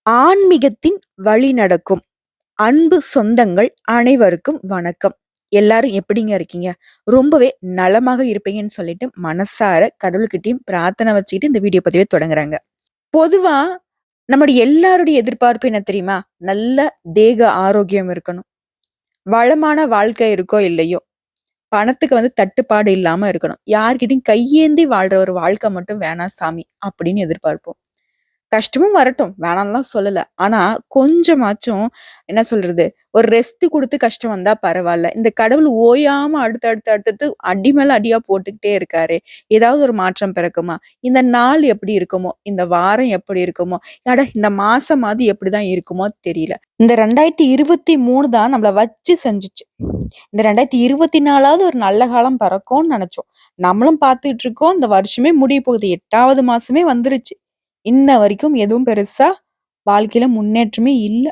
ஆன்மீகத்தின் வழி நடக்கும் அன்பு சொந்தங்கள் அனைவருக்கும் வணக்கம். எல்லாரும் எப்படிங்க இருக்கீங்க? ரொம்பவே நலமாக இருப்பீங்கன்னு சொல்லிட்டு மனசார கடவுள்கிட்டயும் பிரார்த்தனை வச்சுக்கிட்டு இந்த வீடியோ பதிவே தொடங்குறாங்க. பொதுவா நம்முடைய எல்லாருடைய எதிர்பார்ப்பு என்ன தெரியுமா? நல்ல தேக ஆரோக்கியம் இருக்கணும். வளமான வாழ்க்கை இருக்கோ இல்லையோ, பணத்துக்கு தட்டுப்பாடு இல்லாம இருக்கணும். யார்கிட்டயும் கையேந்தி வாழ்ற ஒரு வாழ்க்கை மட்டும் வேணாம் சாமி அப்படின்னு எதிர்பார்ப்போம். கஷ்டமும் வரட்டும். வேணான்லாம் சொல்லல. ஆனா, கொஞ்சமாச்சும் என்ன சொல்றது? ஒரு ரெஸ்ட் குடுத்து கஷ்டம் வந்தா பரவால்ல. இந்த கடவுள் ஓயாம அடுத்தடுத்து அடி மேல அடியா போட்டுக்கிட்டே இருக்காரே! ஏதாவது ஒரு மாற்றம் பிறக்குமா? இந்த நாள் எப்படி இருக்குமோ? இந்த வாரம் எப்படி இருக்குமோ? இந்த மாசமாவது எப்படிதான் இருக்குமோ தெரியல. இந்த 2023 தான் நம்மள வச்சு செஞ்சுச்சு. இந்த 2024வது ஒரு நல்ல காலம் பிறக்கும்னு நெனச்சோம். நம்மளும் பார்த்துட்டு இருக்கோம். இந்த வருஷமே முடிய போகுது. 8வது மாசமே வந்துருச்சு. இன்ன வரைக்கும் எதுவும் பெருசா வாழ்க்கையில முன்னேற்றமே இல்ல.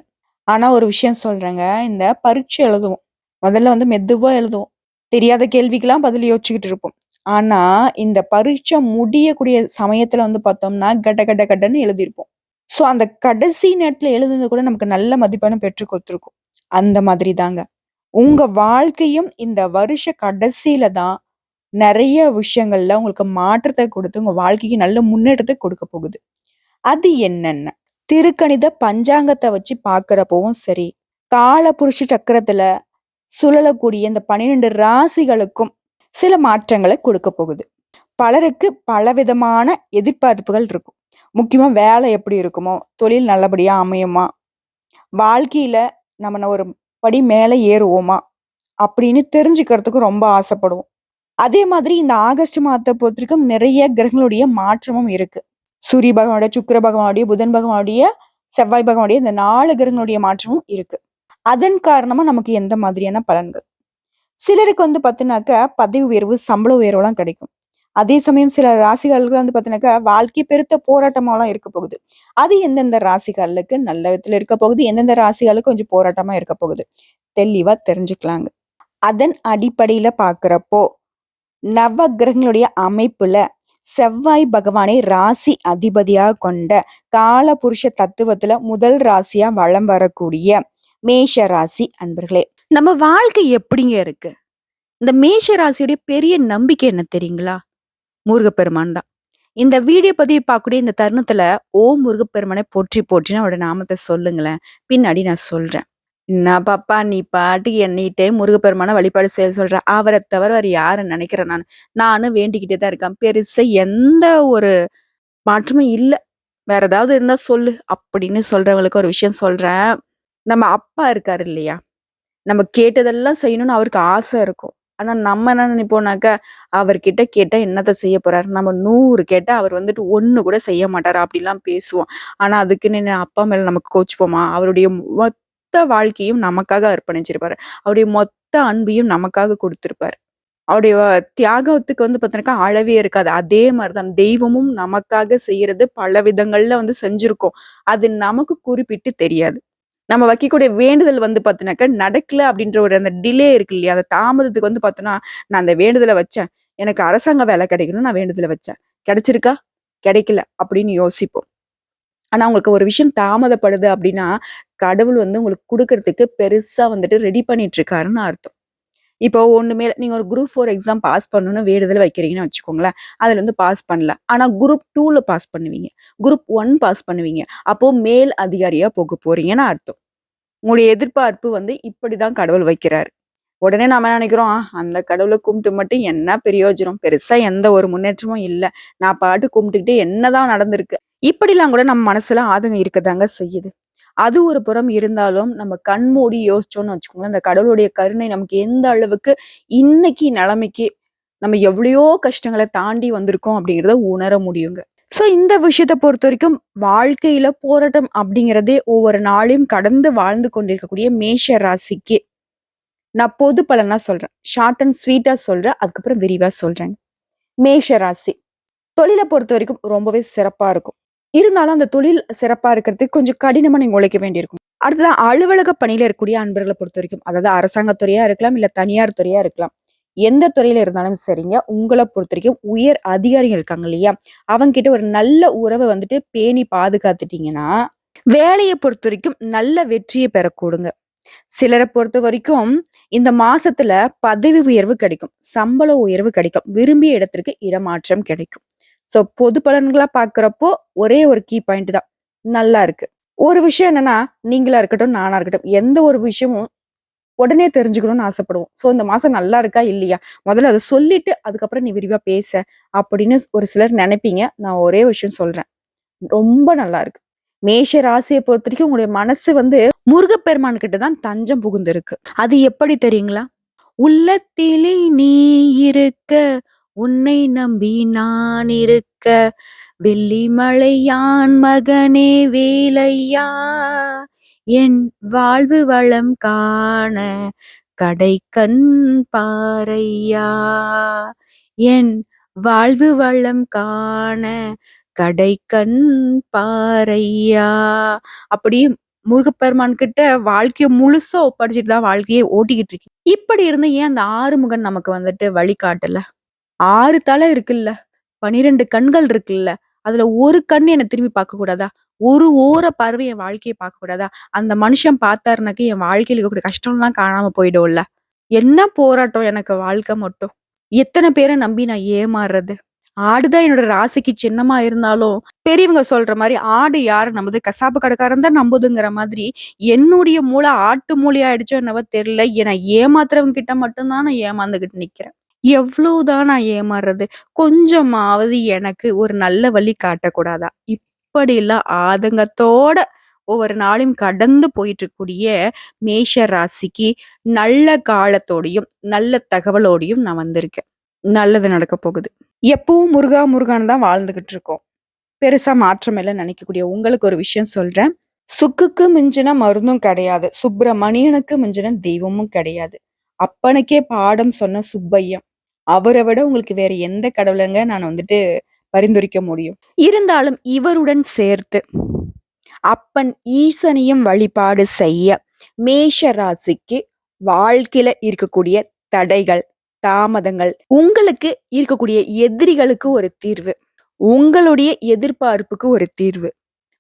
ஆனா ஒரு விஷயம் சொல்றேங்க. இந்த பரீட்சை எழுதுவோம். முதல்ல மெதுவா எழுதுவோம். தெரியாத கேள்விக்கெல்லாம் பதில் யோசிச்சுக்கிட்டு இருப்போம். ஆனா, இந்த பரீட்சை முடியக்கூடிய சமயத்துல பார்த்தோம்னா, கட கட கடன்னு எழுதியிருப்போம். ஸோ, அந்த கடைசி நேரத்துல எழுதுனது கூட நமக்கு நல்ல மதிப்பெண்ண பெற்றுக் குடுத்துருக்கும். அந்த மாதிரி தாங்க. உங்க வாழ்க்கையும் இந்த வருஷ கடைசியில தான் நெறைய விஷயங்கள்ல உங்களுக்கு மாற்றத்த குடுத்து, உங்க வாழ்க்கைக்கு நல்ல முன்னேற்றத்த குடுக்க போகுது. அது என்னென்ன? திருக்கணித பஞ்சாங்கத்த வச்சு பார்க்கிறப்பவும் சரி, காலபுருஷ சக்கரத்துல சுழலக்கூடிய இந்த 12 ராசிகளுக்கும் சில மாற்றங்கள குடுக்க போகுது. பலருக்கு பலவிதமான எதிர்பார்ப்புகள் இருக்கும். முக்கியமா வேலை எப்படி இருக்குமோ, தொழில் நல்லபடியா அமையுமா, வாழ்க்கையில நம்ம ஒரு படி மேல ஏறுவோமா, அப்படின்னு தெரிஞ்சுக்கிறதுக்கு ரொம்ப ஆசைப்படுவோம். அதே மாதிரி இந்த ஆகஸ்ட் மாதத்த பொறுத்தவரைக்கும் நிறைய கிரகங்களுடைய மாற்றமும் இருக்கு. சூரிய பகவானுடைய, சுக்கிர பகவானுடைய, புதன் பகவானுடைய, செவ்வாய் பகவானுடைய இந்த 4 கிரகங்களுடைய மாற்றமும் இருக்கு. அதன் காரணமா நமக்கு எந்த மாதிரியான பலன்கள்? சிலருக்கு பாத்தீங்கன்னாக்க பதவி உயர்வு, சம்பள உயர்வுலாம் கிடைக்கும். அதே சமயம் சில ராசிகளுக்கு பாத்தீங்கன்னாக்கா வாழ்க்கை பெருத்த போராட்டமாலாம் இருக்க போகுது. அது எந்தெந்த ராசிகளுக்கு நல்ல விதத்துல இருக்க போகுது, எந்தெந்த ராசிகளுக்கு கொஞ்சம் போராட்டமா இருக்க போகுது. தெளிவா தெரிஞ்சுக்கலாங்க. அதன் அடிப்படையில பாக்குறப்போ நவ கிரகங்களுடைய அமைப்புல செவ்வாய் பகவானை ராசி அதிபதியா கொண்ட காலபுருஷ தத்துவத்துல முதல் ராசியா வலம் வரக்கூடிய மேஷ ராசி அன்பர்களே, நம்ம வாழ்க்கை எப்படிங்க இருக்கு? இந்த மேஷ ராசியுடைய பெரிய நம்பிக்கை என்ன தெரியுங்களா? முருகப்பெருமான் தான். இந்த வீடியோ பதிவு பார்க்கக்கூடிய இந்த தருணத்துல ஓம் முருகப்பெருமானை போற்றி போற்றின்னு அவரோட நாமத்தை சொல்லுங்களேன். பின்னாடி நான் சொல்றேன். என்ன பாப்பா நீ பாட்டுக்கு எண்ணிட்டே முருகப்பெருமான வழிபாடு செய்ய சொல்ற. அவரை தவிர வேற யார நினைக்கிறேன் நான். நானும் வேண்டிக்கிட்டே தான் இருக்கேன். பெருசா எந்த ஒரு மாற்றமும் இல்ல. வேற ஏதாவது இருந்தா சொல்லு அப்படின்னு சொல்றவங்களுக்கு ஒரு விஷயம் சொல்றேன். நம்ம அப்பா இருக்காரு இல்லையா? நம்ம கேட்டதெல்லாம் செய்யணும்னு அவருக்கு ஆசை இருக்கும். ஆனா நம்ம என்ன நினைப்போம்னாக்கா, அவர்கிட்ட கேட்டா என்னத்த செய்ய போறாரு? நம்ம 100 கேட்டா அவர் 1 கூட செய்ய மாட்டாரு அப்படிலாம் பேசுவோம். ஆனா அதுக்குன்னு அப்பா மேல நமக்கு கோச்சுப்போமா? அவருடைய மொத்த வாழ்க்கையும் நமக்காக அர்ப்பணிச்சிருப்பாரு. அவருடைய மொத்த அன்பையும் நமக்காக குடுத்திருப்பாரு. அவருடைய தியாகத்துக்கு பார்த்தீங்கன்னாக்கா அளவே இருக்காது. அதே மாரிதான் தெய்வமும் நமக்காக செய்யறது பல விதங்கள்ல செஞ்சிருக்கோம். அது நமக்கு குறிப்பிட்டு தெரியாது. நம்ம வைக்கக்கூடிய வேண்டுதல் பார்த்தீங்கன்னாக்கா, நடக்கல அப்படின்ற ஒரு அந்த டிலே இருக்கு இல்லையா? அந்த தாமதத்துக்கு பார்த்தோம்னா, நான் அந்த வேண்டுதல வச்சேன். எனக்கு அரசாங்க வேலை கிடைக்கணும்னு நான் வேண்டுதல வச்சேன். கிடைச்சிருக்கா? கிடைக்கல அப்படின்னு யோசிப்போம். ஆனா உங்களுக்கு ஒரு விஷயம் தாமதப்படுது அப்படின்னா, கடவுள் உங்களுக்கு குடுக்கறதுக்கு பெருசா ரெடி பண்ணிட்டு இருக்காருன்னு அர்த்தம். இப்போ ஒண்ணுமே நீங்க ஒரு குரூப் 4 எக்ஸாம் பாஸ் பண்ணணும்னு வேண்டுதல் வைக்கிறீங்கன்னு வச்சுக்கோங்களேன். அதுல பாஸ் பண்ணல. ஆனா குரூப் 2ல பாஸ் பண்ணுவீங்க. குரூப் 1 பாஸ் பண்ணுவீங்க. அப்போ மேல் அதிகாரியா போக போறீங்கன்னு அர்த்தம். உங்களுடைய எதிர்பார்ப்பு இப்படிதான் கடவுள் வைக்கிறாரு. உடனே நாம என்ன நினைக்கிறோம், அந்த கடவுளை கும்பிட்டு மட்டும் என்ன பிரயோஜனம்? பெருசா எந்த ஒரு முன்னேற்றமும் இல்ல. நான் பாட்டு கும்பிட்டுக்கிட்டே என்னதான் நடந்திருக்கு? இப்படிலாம் கூட நம்ம மனசுல ஆதங்கம் இருக்கதாங்க செய்யுது. அது ஒரு புறம் இருந்தாலும் நம்ம கண் மூடி யோசிச்சோம்னு வச்சுக்கோங்களேன், அந்த கடவுளுடைய கருணை நமக்கு எந்த அளவுக்கு இன்னைக்கு நிலைமைக்கு நம்ம எவ்வளையோ கஷ்டங்களை தாண்டி வந்திருக்கோம் அப்படிங்கிறத உணர முடியுங்க. சோ இந்த விஷயத்த பொறுத்தவரைக்கும் வாழ்க்கையில போராட்டம் அப்படிங்கிறதே ஒவ்வொரு நாளையும் கடந்து வாழ்ந்து கொண்டிருக்கக்கூடிய மேஷ ராசிக்கு நான் பொது பலனா சொல்றேன். ஷார்ட் அண்ட் ஸ்வீட்டா சொல்றேன். அதுக்கப்புறம் விரிவா சொல்றேங்க. மேஷ ராசி தொழிலை பொறுத்த வரைக்கும் ரொம்பவே சிறப்பா இருக்கும். இருந்தாலும் அந்த தொழில் சிறப்பா இருக்கிறதுக்கு கொஞ்சம் கடினமா நீங்க உழைக்க வேண்டியிருக்கும். அடுத்ததான் அலுவலக பணியில இருக்கக்கூடிய அன்பர்களை பொறுத்த வரைக்கும், அதாவது அரசாங்க துறையா இருக்கலாம், இல்ல தனியார் துறையா இருக்கலாம். எந்த துறையில இருந்தாலும் சரிங்க, உங்கள பொறுத்தவரைக்கும் உயர் அதிகாரிகள் இருக்காங்க இல்லையா? அவங்க கிட்ட ஒரு நல்ல உறவை பேணி பாதுகாத்துட்டீங்கன்னா, வேலைய பொறுத்தவரைக்கும் நல்ல வெற்றிய பெறக்கூடுங்க. சிலர பொறுத்தவரைக்கும் இந்த மாசத்துல பதவி உயர்வு கிடைக்கும். சம்பள உயர்வு கிடைக்கும். விரும்பிய இடத்திற்கு இடமாற்றம் கிடைக்கும். பொது பலன்களா பார்க்கிறப்போ ஒரே ஒரு கீ பாயிண்ட் தான். நல்லா இருக்கு. ஒரு விஷயம் என்னன்னா, நீங்களா இருக்கட்டும், நானா இருக்கட்டும், எந்த ஒரு விஷயமும் உடனே தெரிஞ்சுக்கணும்னு ஆசைப்படுவோம். இந்த மாசம் நல்லா இருக்கா? இல்லையா? முதல்ல அத சொல்லிட்டு, அதுக்கப்புறம் நீ விரிவா பேச அப்படின்னு ஒரு சிலர் நெனைப்பீங்க. நான் ஒரே விஷயம் சொல்றேன். ரொம்ப நல்லா இருக்கு. மேஷ ராசிய பொறுத்தவரைக்கும் உங்களுடைய மனசு முருகப்பெருமான் கிட்ட தான் தஞ்சம் புகுந்திருக்கு. அது எப்படி தெரியுங்களா? உள்ளத்திலே நீ இருக்க, உன்னை நம்பி நான் இருக்க, வெள்ளிமலையான் மகனே வேலையா, என் வாழ்வு வளம் காண கடைக்கண் பாரையா, என் வாழ்வு வளம் காண கடைக்கண் பாரையா. அப்படி முருகப்பெருமான் கிட்ட வாழ்க்கைய முழுசா ஒப்படைச்சுட்டு தான் வாழ்க்கையே ஓட்டிக்கிட்டு இருக்கீங்க. இப்படி இருந்து ஏன் அந்த ஆறுமுகன் நமக்கு வழிகாட்டல? 6 தலை இருக்குல்ல, 12 கண்கள் இருக்குல்ல, அதுல ஒரு கண் என்ன திரும்பி பார்க்க கூடாதா? ஒரு ஓர பார்வை என் வாழ்க்கைய பார்க்க கூடாதா? அந்த மனுஷன் பார்த்தாருனாக்க என் வாழ்க்கையில இருக்கக்கூடிய கஷ்டம்லாம் காணாம போயிடும்ல. என்ன போராட்டம் எனக்கு வாழ்க்கை மட்டும். எத்தன பேர நம்பி நான் ஏமாறுறது? ஆடுதான் என்னோட ராசிக்கு சின்னமா இருந்தாலும், பெரியவங்க சொல்ற மாரி ஆடு யார நம்புது? கசாப்பு கடைக்காரன் தான் நம்புதுங்கிற மாதிரி, என்னுடைய மூளை ஆட்டு மூளையா ஆயிடுச்சோ என்னவோ தெரியல. என்ன ஏமாத்துறவங்க கிட்ட மட்டும் தான் நான் ஏமாந்துகிட்டு நிக்கிறேன். எவ்வளவுதான் நான் ஏமாறுறது? கொஞ்சமாவது எனக்கு ஒரு நல்ல வழி காட்டக்கூடாதா? இப்படிலாம் ஆதங்கத்தோட ஒவ்வொரு நாளையும் கடந்து போயிட்டு இருக்கக்கூடிய மேஷ ராசிக்கு நல்ல காலத்தோடையும், நல்ல தகவலோடையும் நான் வந்திருக்கேன். நல்லது நடக்க போகுது. எப்பவும் முருகா முருகான்னு தான் வாழ்ந்துகிட்டு இருக்கோம். பெருசா மாற்றம் இல்லன்னு நினைக்கக்கூடிய உங்களுக்கு ஒரு விஷயம் சொல்றேன். சுக்குக்கு மிஞ்சின மருந்தும் கிடையாது. சுப்பிரமணியனுக்கு மிஞ்சின தெய்வமும் கிடையாது. அப்பனுக்கே பாடம் சொன்ன சுப்பையன். அவர விட உங்களுக்கு வேற எந்த கடவுளங்க நான் பரிந்துரைக்க முடியும். இருந்தாலும் இவருடன் சேர்த்து அப்பன் ஈசனையும் வழிபாடு செய்ய மேஷ ராசிக்கு வாழ்க்கையில இருக்கக்கூடிய தடைகள், தாமதங்கள், உங்களுக்கு இருக்கக்கூடிய எதிரிகளுக்கு ஒரு தீர்வு, உங்களுடைய எதிர்பார்ப்புக்கு ஒரு தீர்வு,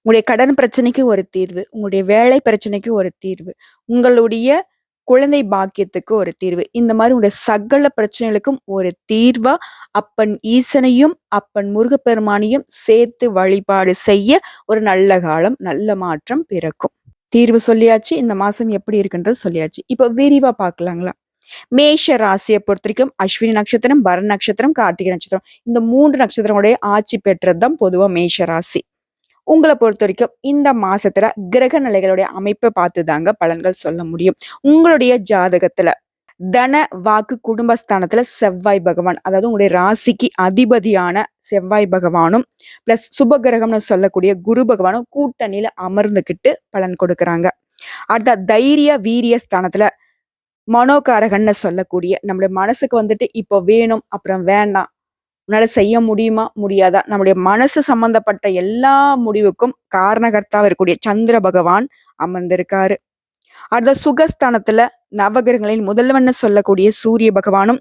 உங்களுடைய கடன் பிரச்சனைக்கு ஒரு தீர்வு, உங்களுடைய வேலை பிரச்சனைக்கு ஒரு தீர்வு, உங்களுடைய குழந்தை பாக்கியத்துக்கு ஒரு தீர்வு. இந்த மாதிரி உங்களுடைய சகல பிரச்சனைகளுக்கும் ஒரு தீர்வா அப்பன் ஈசனையும், அப்பன் முருகப்பெருமானையும் சேர்த்து வழிபாடு செய்ய ஒரு நல்ல காலம், நல்ல மாற்றம் பிறக்கும். தீர்வு சொல்லியாச்சு. இந்த மாசம் எப்படி இருக்குன்றது சொல்லியாச்சு. இப்ப விரிவா பார்க்கலாங்களா? மேஷ ராசியை பொறுத்தவரைக்கும் அஸ்வினி நட்சத்திரம், பரண நட்சத்திரம், கார்த்திகை நட்சத்திரம். இந்த 3 நட்சத்திரங்களுடைய ஆட்சி பெற்றதுதான் பொதுவா மேஷ ராசி. உங்கள பொறுத்தவரைக்கும் இந்த மாசத்துல கிரக நிலைகளுடைய அமைப்பை பார்த்து தாங்க பலன்கள் சொல்ல முடியும். உங்களுடைய ஜாதகத்துல தன, வாக்கு, குடும்பஸ்தானத்துல செவ்வாய் பகவான், அதாவது உங்களுடைய ராசிக்கு அதிபதியான செவ்வாய் பகவானும் பிளஸ் சுப கிரகம்னு சொல்லக்கூடிய குரு பகவானும் கூட்டணியில அமர்ந்துகிட்டு பலன் கொடுக்கறாங்க. அடுத்த தைரிய, வீரிய ஸ்தானத்துல மனோகாரகன்னு சொல்லக்கூடிய நம்மளுடைய மனசுக்கு இப்போ வேணும், அப்புறம் வேண்டாம், உன்னால செய்ய முடியுமா? முடியாதா? நம்முடைய மனசு சம்பந்தப்பட்ட எல்லா முடிவுக்கும் காரணகர்த்தாவா இருக்கக்கூடிய சந்திர பகவான் அமர்ந்திருக்காரு. அடுத்த சுகஸ்தானத்துல நவகிரகங்களின் முதல்வன்னு சொல்லக்கூடிய சூரிய பகவானும்,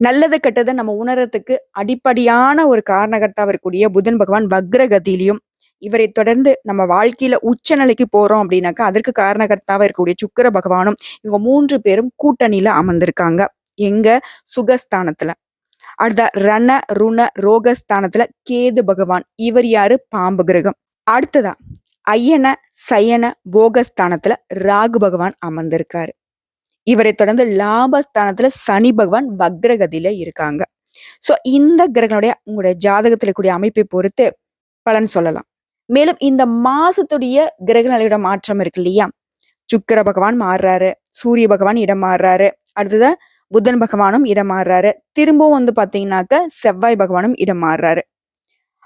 நல்லது கெட்டதை நம்ம உணர்றதுக்கு அடிப்படையான ஒரு காரணகர்த்தாவா இருக்கக்கூடிய புதன் பகவான் வக்ரகதியிலையும், இவரை தொடர்ந்து நம்ம வாழ்க்கையில உச்ச நிலைக்கு போறோம் அப்படின்னாக்கா அதற்கு காரணகர்த்தாவா இருக்கக்கூடிய சுக்கிர பகவானும், இவங்க 3 பேரும் கூட்டணியில அமர்ந்திருக்காங்க. எங்க? சுகஸ்தானத்துல. அடுத்த ரண, ருண, ரோகஸ்தானத்துல கேது பகவான். இவர் யாரு? பாம்பு கிரகம். அடுத்ததா அயன, சயன, போகஸ்தானத்துல ராகு பகவான் அமர்ந்திருக்காரு. இவரை தொடர்ந்து லாபஸ்தானத்துல சனி பகவான் வக்ரகதியில இருக்காங்க. இந்த கிரகனுடைய உங்களுடைய ஜாதகத்துல கூடிய அமைப்பை பொறுத்து பலன் சொல்லலாம். மேலும் இந்த மாசத்துடைய கிரக நிலையோட மாற்றம் இருக்கு இல்லையா? சுக்கிர பகவான் மாறுறாரு, சூரிய பகவான் இடம் மாறுறாரு, அடுத்தது புதன் பகவானும் இடம் மாறுறாரு, திரும்பவும் பாத்தீங்கன்னாக்க செவ்வாய் பகவானும் இடம் மாறுறாரு.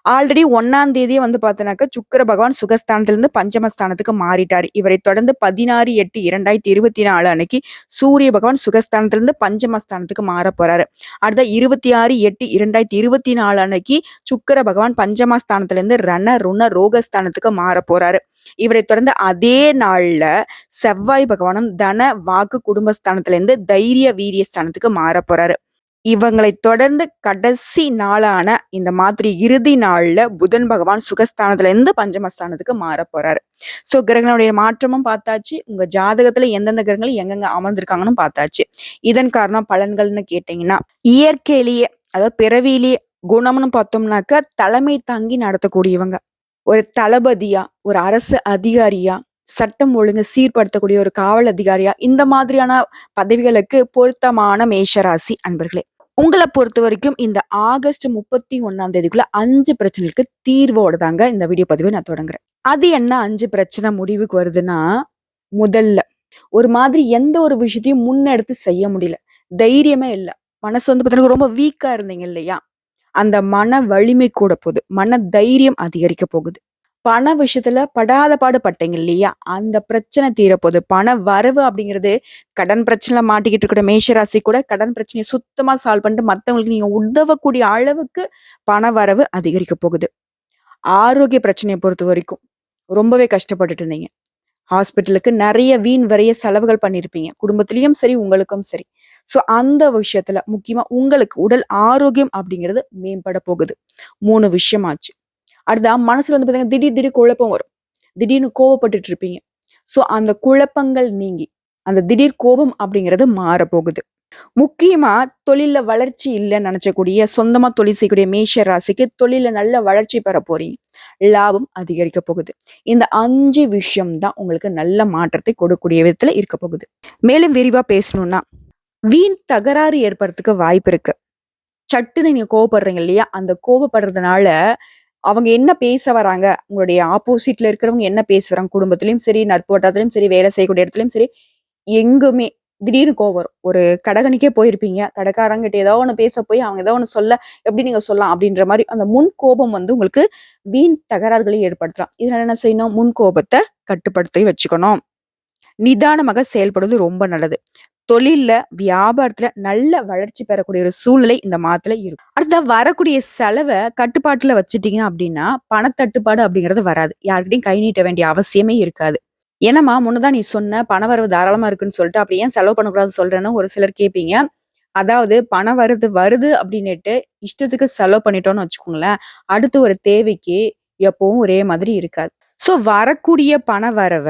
ஆல்ரெடி 1ஆம் தேதியே பார்த்தனாக்க சுக்கிர பகவான் சுகஸ்தானத்திலிருந்து பஞ்சமஸ்தானத்துக்கு மாறிட்டாரு. இவரை தொடர்ந்து 16/8/2024 அன்னைக்கு சூரிய பகவான் சுகஸ்தானத்திலிருந்து பஞ்சமஸ்தானத்துக்கு மாற போறாரு. அடுத்த 26/8/2024 அன்னைக்கு சுக்கிர பகவான் பஞ்சமஸ்தானத்திலிருந்து ரண, ருண, ரோகஸ்தானத்துக்கு மாற போறாரு. இவரை தொடர்ந்து அதே நாள்ல செவ்வாய் பகவானும் தன, வாக்கு, குடும்பஸ்தானத்திலிருந்து தைரிய, வீரிய ஸ்தானத்துக்கு மாற போறாரு. இவங்களை தொடர்ந்து கடைசி நாளான இந்த மாதிரி இறுதி நாள்ல புதன் பகவான் சுகஸ்தானத்துல இருந்து பஞ்சமஸ்தானத்துக்கு மாற போறாரு. சோ கிரகங்களுடைய மாற்றமும் பார்த்தாச்சு. உங்க ஜாதகத்துல எந்தெந்த கிரகங்கள் எங்கெங்க அமர்ந்திருக்காங்கன்னு பார்த்தாச்சு. இதன் காரணம் பலன்கள்னு கேட்டீங்கன்னா, இயற்கையிலேயே அதாவது பிறவியிலேயே குணம்னு பார்த்தோம்னாக்க தலைமை தாங்கி நடத்தக்கூடியவங்க. ஒரு தளபதியா, ஒரு அரசு அதிகாரியா, சட்டம் ஒழுங்கு சீர்படுத்தக்கூடிய ஒரு காவல் அதிகாரியா, இந்த மாதிரியான பதவிகளுக்கு பொருத்தமான மேஷராசி அன்பர்களே. உங்கள பொறுத்தவரைக்கும் இந்த ஆகஸ்ட் 31ஆம் தேதிக்குள்ள 5 பிரச்சனைகளுக்கு தீர்வோட தாங்க இந்த வீடியோ பதிவை நான் தொடங்குறேன். அது என்ன 5 பிரச்சனை முடிவுக்கு வருதுன்னா, முதல்ல ஒரு மாதிரி எந்த ஒரு விஷயத்தையும் முன்னெடுத்து செய்ய முடியல. தைரியமே இல்ல. மனசு வந்து பார்த்தீங்கன்னா ரொம்ப வீக்கா இருந்தீங்க இல்லையா? அந்த மன வலிமை கூட போகுது. மன தைரியம் அதிகரிக்க போகுது. பண விஷயத்துல படாத பாடு பட்டீங்க இல்லையா? அந்த பிரச்சனை தீரப்போகுது. பண வரவு அப்படிங்கிறது கடன் பிரச்சனையில மாட்டிக்கிட்டு இருக்கிற மேஷராசி கூட கடன் பிரச்சனையை சுத்தமா சால்வ் பண்ணிட்டு மத்தவங்களுக்கு நீங்க உதவக்கூடிய அளவுக்கு பண வரவு அதிகரிக்க போகுது. ஆரோக்கிய பிரச்சனையை பொறுத்த வரைக்கும் ரொம்பவே கஷ்டப்பட்டுட்டு இருந்தீங்க. ஹாஸ்பிட்டலுக்கு நிறைய வீண் வரைய செலவுகள் பண்ணியிருப்பீங்க. குடும்பத்திலயும் சரி, உங்களுக்கும் சரி. சோ அந்த விஷயத்துல முக்கியமா உங்களுக்கு உடல் ஆரோக்கியம் அப்படிங்கிறது மேம்பட போகுது. 3 விஷயம் ஆச்சு. அடுத்தா மனசுல வந்து பாத்தீங்கன்னா திடீர் திடீர் குழப்பம் வரும். திடீர்னு கோவப்பட்டுட்டு இருப்பீங்க. சோ அந்த குழப்பங்கள் நீங்கி அந்த திடீர் கோபம் அப்படிங்கிறது மாறப்போகுது. முக்கியமா தொழில்ல வளர்ச்சி இல்லைன்னு நினைச்சக்கூடிய சொந்தமா தொழில் செய்யக்கூடிய மேஷ ராசிக்கு தொழில நல்ல வளர்ச்சி பெற போறீங்க. லாபம் அதிகரிக்க போகுது. இந்த 5 விஷயம் தான் உங்களுக்கு நல்ல மாற்றத்தை கொடுக்கக்கூடிய விதத்துல இருக்க போகுது. மேலும் விரிவா பேசணும்னா, வீண் தகராறு ஏற்படுறதுக்கு வாய்ப்பு இருக்கு. சட்டுன்னு நீங்க கோவப்படுறீங்க இல்லையா? அந்த கோவப்படுறதுனால அவங்க என்ன பேச வராங்க, உங்களுடைய ஆப்போசிட்ல இருக்கிறவங்க என்ன பேச வராங்க, குடும்பத்திலயும் சரி, நட்பு வட்டாரத்திலயும் சரி, வேலை செய்யக்கூடிய இடத்துலயும் சரி, எங்குமே திடீர்னு கோவம் வரும். ஒரு கடைக்கணிக்கே போயிருப்பீங்க. கடைக்காரங்கிட்ட ஏதோ ஒண்ணு பேச போய் அவங்க ஏதோ ஒண்ணு சொல்ல, எப்படி நீங்க சொல்லலாம் அப்படின்ற மாரி அந்த முன் கோபம் வந்து உங்களுக்கு வீண் தகராறுகளை ஏற்படுத்தலாம். இதனால என்ன செய்யணும்? முன் கோபத்த கட்டுப்படுத்தி வச்சுக்கணும். நிதானமாக செயல்படுவது ரொம்ப நல்லது. தொழில்ல, வியாபாரத்துல நல்ல வளர்ச்சி பெறக்கூடிய ஒரு சூழ்நிலை இந்த மாதத்துல இருக்கும். அடுத்த வரக்கூடிய செலவ கட்டுப்பாட்டுல வச்சுட்டீங்க அப்படின்னா, பணத்தட்டுப்பாடு அப்படிங்கிறது வராது. யார்கிட்டயும் கை நீட்ட வேண்டிய அவசியமே இருக்காது. "என்னம்மா முன்னதான் நீ சொன்ன பணவரவு தாராளமா இருக்குன்னு சொல்லிட்டு, அப்படி ஏன் செலவு பண்ணக்கூடாதுன்னு சொல்றேன்னு" ஒரு சிலர் கேட்பீங்க. அதாவது பணம் வருது வருது அப்படின்னுட்டு இஷ்டத்துக்கு செலவு பண்ணிட்டோம்னு வச்சுக்கோங்களேன், அடுத்து ஒரு தேவைக்கு எப்பவும் ஒரே மாதிரி இருக்காது. சோ வரக்கூடிய பண வரவ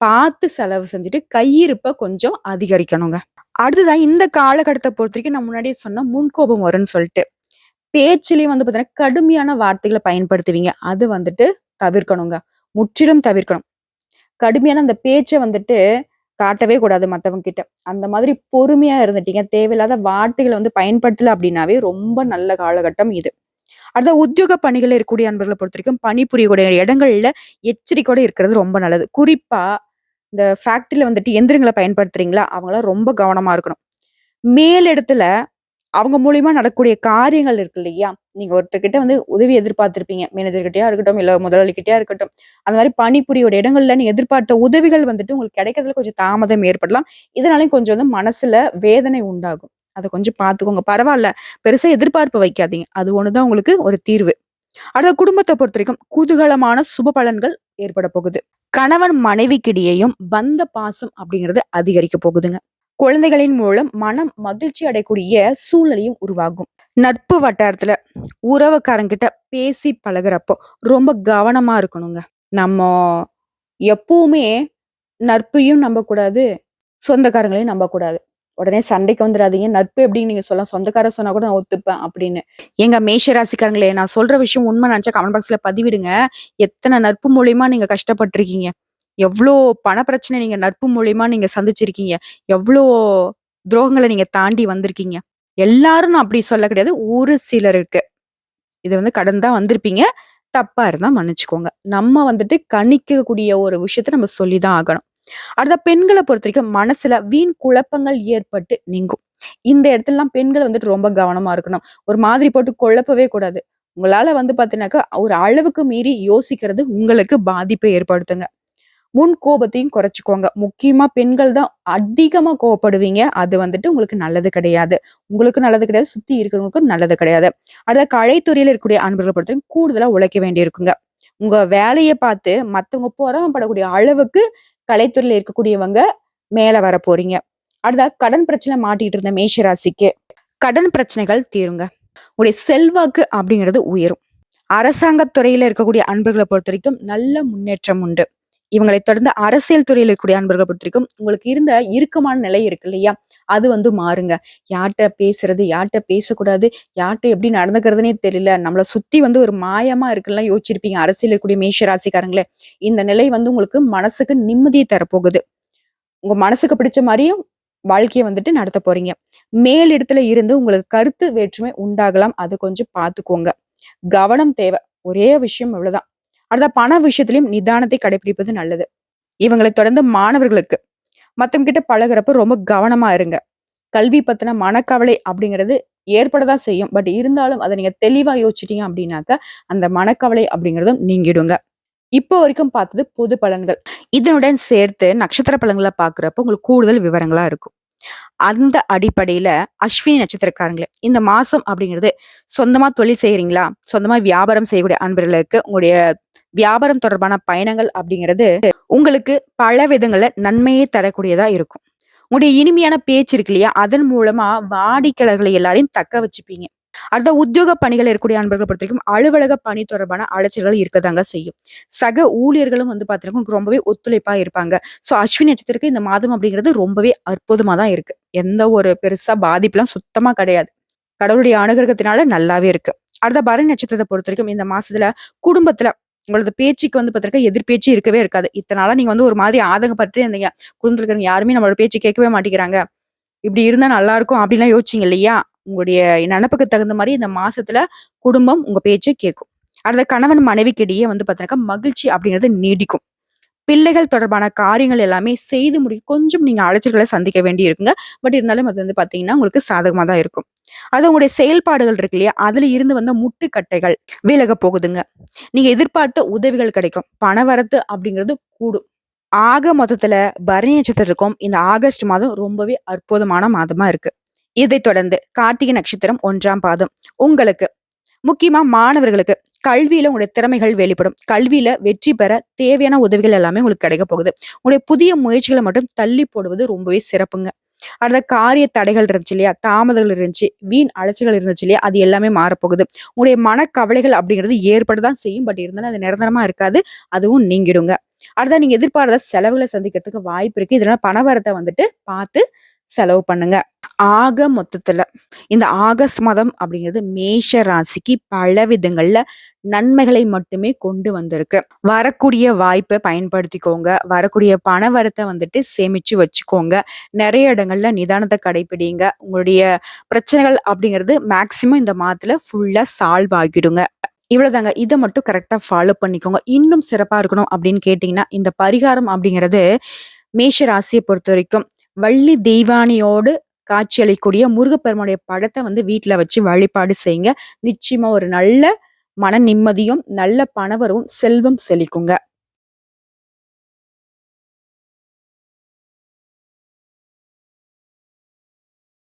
பார்த்து செலவு செஞ்சுட்டு கையிருப்ப கொஞ்சம் அதிகரிக்கணுங்க. அடுத்ததா இந்த காலகட்டத்த பொறுத்தவரைக்கும் நான் முன்னாடியே சொன்ன முன்கோபம் வரும்ன்னு சொல்லிட்டு. பேச்சுலயும் வந்து பார்த்தீங்கன்னா, கடுமையான வார்த்தைகள பயன்படுத்துவீங்க. அது வந்துட்டு தவிர்க்கணுங்க. முற்றிலும் தவிர்க்கணும். கடுமையான அந்த பேச்ச வந்துட்டு காட்டவே கூடாது மத்தவங்க கிட்ட. அந்த மாதிரி பொறுமையா இருந்துட்டீங்க. தேவையில்லாத வார்த்தைகள வந்து பயன்படுத்தல அப்படின்னாவே ரொம்ப நல்ல காலகட்டம் இது. அடுத்த உத்தியோக பணிகள்ல இருக்கக்கூடிய அன்பர்கள பொறுத்தவரைக்கும் பணிபுரியக்கூடிய இடங்கள்ல எச்சரிக்கையோட இருக்கிறது ரொம்ப நல்லது. குறிப்பா இந்த ஃபேக்டரில வந்துட்டு எந்திரங்கள பயன்படுத்துறீங்களா? அவங்கலாம் ரொம்ப கவனமா இருக்கணும். மேலிடத்துல அவங்க மூலியமா நடக்கக்கூடிய காரியங்கள் இருக்கு இல்லையா? நீங்க ஒருத்தர்கிட்ட வந்து உதவி எதிர்பார்த்திருப்பீங்க. மேனேஜர் கிட்டயா இருக்கட்டும், இல்ல முதலாளி கிட்டயா இருக்கட்டும். அந்த மாரி பணிபுரியோட இடங்கள்ல நீங்க எதிர்பார்த்த உதவிகள் வந்துட்டு உங்களுக்கு கிடைக்கிறதுல கொஞ்சம் தாமதம் ஏற்படலாம். இதனாலயும் கொஞ்சம் வந்து மனசுல வேதனை உண்டாகும். அத கொஞ்சம் பார்த்துக்கோங்க. பரவால்ல. பெருசா எதிர்பார்ப்பு வைக்காதீங்க. அது ஒண்ணு தான் உங்களுக்கு ஒரு தீர்வு. அடுத்த குடும்பத்த பொறுத்தவரைக்கும் குதூகலமான சுப பலன்கள் ஏற்பட போகுது. கணவன் மனைவிக்கிடையேயும் பந்த பாசம் அப்படிங்கிறது அதிகரிக்க போகுதுங்க. குழந்தைகளின் மூலம் மனம் மகிழ்ச்சி அடையக்கூடிய சூழ்நிலையும் உருவாகும். நட்பு வட்டாரத்துல உறவுக்காரங்கிட்ட பேசி பழகுறப்போ ரொம்ப கவனமா இருக்கணுங்க. நம்ம எப்பவுமே நட்பையும் நம்பக்கூடாது, சொந்தக்காரங்களையும் நம்பக்கூடாது. உடனே சண்டைக்கு வந்துடாதீங்க. நட்பு எப்படின்னு நீங்க சொல்லலாம். சொந்தக்காரர் சொன்னா கூட நான் ஒத்துப்பேன் அப்படின்னு. ஏங்க மேஷ ராசிக்காரங்களே, நான் சொல்ற விஷயம் உண்மை நினைச்சா கமெண்ட் பாக்ஸ்ல பதிவிடுங்க. எத்தன நட்பு மூலியமா நீங்க கஷ்டப்பட்டுருக்கீங்க. எவ்ளோ பண பிரச்சனை நீங்க நட்பு மூலியமா நீங்க சந்திச்சிருக்கீங்க. எவ்ளோ துரோகங்கள நீங்க தாண்டி வந்திருக்கீங்க. எல்லாரும் நான் அப்படி சொல்ல கிடையாது. ஒரு சிலருக்கு. இது வந்து கடந்து தான் வந்திருப்பீங்க. தப்பா இருந்தா மன்னிச்சுக்கோங்க. நம்ம வந்துட்டு கணிக்கக்கூடிய ஒரு விஷயத்த நம்ம சொல்லி தான் ஆகணும். அடுத்த பெண்கள பொறுத்தவரைக்கும் மனசுல வீண் குழப்பங்கள் ஏற்பட்டு நீங்கும். இந்த இடத்துலலாம் பெண்கள் வந்துட்டு ரொம்ப கவனமா இருக்கணும். ஒரு மாதிரி போட்டு குழப்பவே கூடாது. உங்களால வந்து பார்த்தீங்கன்னாக்கா, ஒரு அளவுக்கு மீறி யோசிக்கிறது உங்களுக்கு பாதிப்பை ஏற்படுத்துங்க. முன் கோபத்தையும் குறைச்சுக்கோங்க. முக்கியமா பெண்கள் தான் அதிகமா கோவப்படுவீங்க. அது வந்துட்டு உங்களுக்கு நல்லது கிடையாது. உங்களுக்கும் நல்லது கிடையாது. சுத்தி இருக்கிறவங்களுக்கும் நல்லது கிடையாது. அடுத்த கலைத்துறையில இருக்கக்கூடிய அன்பர்கள பொறுத்தவரைக்கும் கூடுதலா உழைக்க வேண்டியிருக்குங்க. உங்க வேலைய பார்த்து மத்தவங்க பொறாமைப்படக்கூடிய அளவுக்கு கலைத்துறையில இருக்கக்கூடியவங்க மேல வரப்போறீங்க. அடுத்தா கடன் பிரச்சனை மாட்டிட்டு இருந்த மேஷ ராசிக்கு கடன் பிரச்சனைகள் தீருங்க. உங்களுடைய செல்வாக்கு அப்படிங்கிறது உயரும். அரசாங்கத் துறையில இருக்கக்கூடிய அன்பர்கள பொறுத்தவரைக்கும் நல்ல முன்னேற்றம் உண்டு. இவங்களைத் தொடர்ந்து அரசியல் துறையில இருக்கக்கூடிய அன்பர்கள பொறுத்தவரைக்கும், உங்களுக்கு இருந்த இறுக்கமான நிலை இருக்கு இல்லையா? அது மாறுங்க. யார்ட்ட பேசுறது? யார்ட்ட பேசக்கூடாது? யார்ட்ட எப்படி நடந்துக்கிறதுன்னே தெரியல. நம்மள சுத்தி ஒரு மாயமா இருக்குல்லாம் யோசிச்சிருப்பீங்க. அரசியல்ல இருக்கக்கூடிய மேஷ ராசிக்காரங்களே. இந்த நிலை உங்களுக்கு மனசுக்கு நிம்மதிய தரப்போகுது. உங்க மனசுக்கு பிடிச்ச மாரியும் வாழ்க்கைய நடத்தப் போறீங்க. மேலிடத்துல இருந்து உங்களுக்கு கருத்து வேற்றுமை உண்டாகலாம். அது கொஞ்சம் பார்த்துக்கோங்க. கவனம் தேவை. ஒரே விஷயம் இவ்வளவுதான். அடுத்த பண விஷயத்திலயும் நிதானத்தை கடைபிடிப்பது நல்லது. இவங்களை தொடர்ந்து மாணவர்களுக்கு மத்தவங்க கிட்ட பழகுறப்ப ரொம்ப கவனமா இருங்க. கல்வி பத்தின மனக்கவலை அப்படிங்கிறது ஏற்படதான் செய்யும். பட் இருந்தாலும் அதை நீங்க தெளிவா யோசிச்சிட்டீங்க அப்படின்னாக்க, அந்த மனக்கவலை அப்படிங்கிறதும் நீங்கிடுங்க. இப்போ வரைக்கும் பார்த்தது பொது பலன்கள். இதனுடன் சேர்த்து நட்சத்திர பலன்கள பார்க்கிறப்போ உங்களுக்கு கூடுதல் விவரங்களா இருக்கும். அந்த அடிப்படையில அஸ்வினி நட்சத்திரக்காரங்களே, இந்த மாசம் அப்படிங்கிறது சொந்தமா தொழில் செய்றீங்களா? சொந்தமா வியாபாரம் செய்யக்கூடிய அன்பர்களுக்கு உங்களுடைய வியாபாரம் தொடர்பான பயணங்கள் அப்படிங்கிறது உங்களுக்கு பல விதங்கள்ல நன்மையை தரக்கூடியதா இருக்கும். உங்களுடைய இனிமையான பேச்சு இருக்கு இல்லையா? அதன் மூலமா வாடிக்கையாளர்களை எல்லாரையும் தக்க வச்சுப்பீங்க. அடுத்த உத்தியோக பணிகள் இருக்கக்கூடிய அன்பர்களை பொறுத்தவரைக்கும் அலுவலக பணி தொடர்பான அலைச்சல்கள் இருக்கதாங்க செய்யும். சக ஊழியர்களும் பாத்தீங்கன்னா உங்களுக்கு ரொம்பவே ஒத்துழைப்பா இருப்பாங்க. சோ அஸ்வினி நட்சத்திரத்துக்கு இந்த மாதம் அப்படிங்கிறது ரொம்பவே அற்புதமா தான் இருக்கு. எந்த ஒரு பெருசா பாதிப்புலாம் சுத்தமா கிடையாது. கடவுளுடைய அனுகிரகத்தினால நல்லாவே இருக்கு. அடுத்த பரணி நட்சத்திரத்தை பொறுத்தவரைக்கும் இந்த மாசத்துல குடும்பத்துல உங்களது பேச்சுக்கு பாத்தீங்கன்னா எதிர்பேச்சு இருக்கவே இருக்காது. இத்தனை நாளா நீங்க ஒரு மாதிரி ஆதங்கப்பட்டே இருந்தீங்க. குடும்பத்துல இருக்கிறவங்க யாருமே நம்மளோட பேச்சு கேட்கவே மாட்டேங்கிறாங்க. இப்படி இருந்தா நல்லா இருக்கும் அப்படிலாம் யோசிச்சீங்க இல்லையா? உங்களுடைய நினப்புக்கு தகுந்த மாரி இந்த மாசத்துல குடும்பம் உங்க பேச்ச கேட்கும். அடுத்த கணவன் மனைவிக்கிடையே பாத்தீங்கன்னா மகிழ்ச்சி அப்படிங்கிறது நீடிக்கும். பிள்ளைகள் தொடர்பான காரியங்கள் எல்லாமே செய்து முடிக்க கொஞ்சம் நீங்க அலைச்சல்களை சந்திக்க வேண்டி இருக்குங்க. பட் இருந்தாலும் அது பாத்தீங்கன்னா உங்களுக்கு சாதகமா தான் இருக்கும். அது உங்களுடைய செயல்பாடுகள் இருக்கு இல்லையா? அதுல இருந்து வந்த முட்டுக்கட்டைகள் விலக போகுதுங்க. நீங்க எதிர்பார்த்த உதவிகள் கிடைக்கும். பணவரத்து அப்படிங்கிறது கூடும். ஆக மொத்தத்துல பரணி நட்சத்திரத்துக்கும் இந்த ஆகஸ்ட் மாதம் ரொம்பவே அற்புதமான மாதமா இருக்கு. இதைத் தொடர்ந்து கார்த்திகை நட்சத்திரம் 1ஆம் பாதம் உங்களுக்கு முக்கியமா மாணவர்களுக்கு கல்வியில உங்களுடைய திறமைகள் வெளிப்படும். கல்வியில வெற்றி பெற தேவையான உதவிகள் எல்லாமே உங்களுக்கு கிடைக்க போகுது. உங்களுடைய புதிய முயற்சிகளை மட்டும் தள்ளி போடுவது ரொம்பவே சிறப்புங்க. அடுத்த காரிய தடைகள் இருந்துச்சு இல்லையா? தாமதங்கள் இருந்துச்சு, வீண் அலைச்சல்கள் இருந்துச்சு இல்லையா? அது எல்லாமே மாறப்போகுது. உங்களுடைய மனக்கவலைகள் அப்படிங்கிறது ஏற்படதான் செய்யும். பட் இருந்தாலும் அது நிரந்தரமா இருக்காது. அதுவும் நீங்கிடுங்க. அடுத்தது நீங்க எதிர்பாராத செலவுகளை சந்திக்கிறதுக்கு வாய்ப்பு இருக்கு. இதனால பணவரத்த பார்த்து செலவு பண்ணுங்க. ஆக மொத்தத்துல இந்த ஆகஸ்ட் மாதம் அப்படிங்கிறது மேஷ ராசிக்கு பல விதங்கள்ல நன்மைகளை மட்டுமே கொண்டு வந்திருக்கு. வரக்கூடிய வாய்ப்பை பயன்படுத்திக்கோங்க. வரக்கூடிய பணவரத்த சேமிச்சு வச்சுக்கோங்க. நிறைய இடங்கள்ல நிதானத்தை கடைபிடிங்க. உங்களுடைய பிரச்சனைகள் அப்படிங்கிறது மேக்சிமம் இந்த மாதத்துல ஃபுல்லா சால்வ் ஆகிடுங்க. இவ்வளவுதாங்க. இத மட்டும் கரெக்ட்டா ஃபாலோ பண்ணிக்கோங்க. இன்னும் சிறப்பா இருக்கணும் அப்படின்னு கேட்டீங்கன்னா, இந்த பரிகாரம் அப்படிங்கிறது மேஷ ராசிய பொறுத்தவரைக்கும் வள்ளி தெய்வானையோடு காட்சியளிக்கக்கூடிய முருகப்பெருமானுடைய படத்த வீட்ல வச்சு வழிபாடு செய்யுங்க. நிச்சயமா ஒரு நல்ல மன நிம்மதியும், நல்ல பணவரவும், செல்வம் செழிக்குங்க.